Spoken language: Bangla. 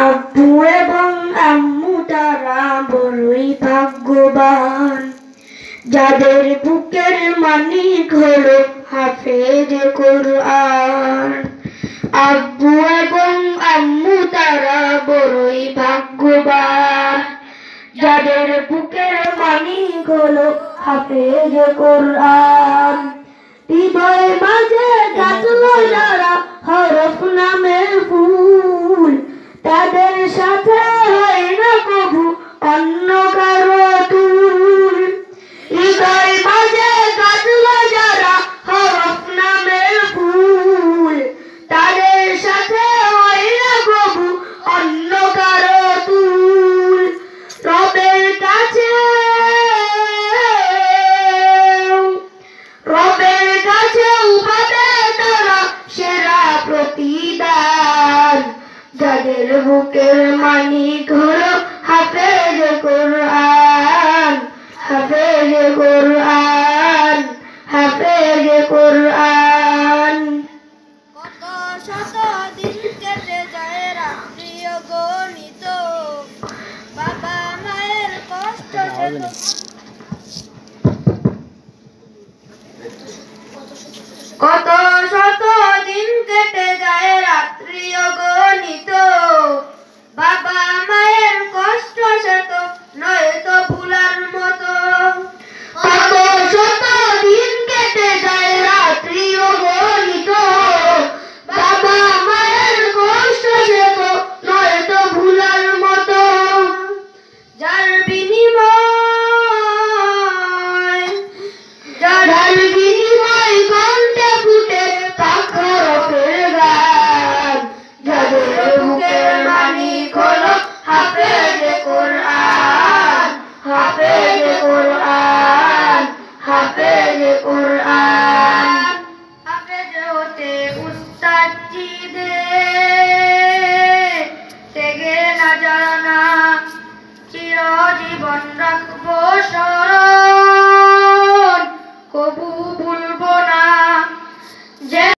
আব্বু এবং আম্মু তারা বড়ই ভাগ্যবান, যাদের বুকের মানিক হলো হাফেজ কোরআন। আব্বু এবং আম্মু তারা বড়ই ভাগ্যবান, যাদের বুকের মানিক হলো হাফেজ কোরআন। হৃদয় মাঝে গাছলো যারা হরফ নামের ফুল, তাদের সাথে হয় না কবু অন্য কারো তুল। হৃদয় মাঝে গাছলো যারা হরফ নামের ফুল, তাদের সাথে হয় না কবু অন্য কারো তুল। রবের কাছে পাবে তারা সেরা প্রতিদান, যাদের বুকের মানিক হলো হাফেজ কোরআন, হাফেজ কোরআন, হাফেজ কোরআন। কত শত দিন কেটে যায় রাত্রি অগণিত, বাবা মায়ের কষ্ট কত শত দিন কেটে যায় রাত্রি অগণিত, বাবা মায়ের কষ্ট শত নয় তো ভুলার মতো। কত শত দিন কেটে যায় রাত্রি অগণিত, বাবা মায়ের কষ্ট শত নয় তো ভুলার মতো। যার বিনিময় কণ্ঠে ফুটে পাখরের গান, যাদের বুকের মানিক হলো হাফেজ কোরআন, হাফেজ কোরআন, হাফেজ কোরআন। হাফেজ হতে উস্তাদ চিদে তেগে না জানা, চিরজীবন রাখবো স্মরণ।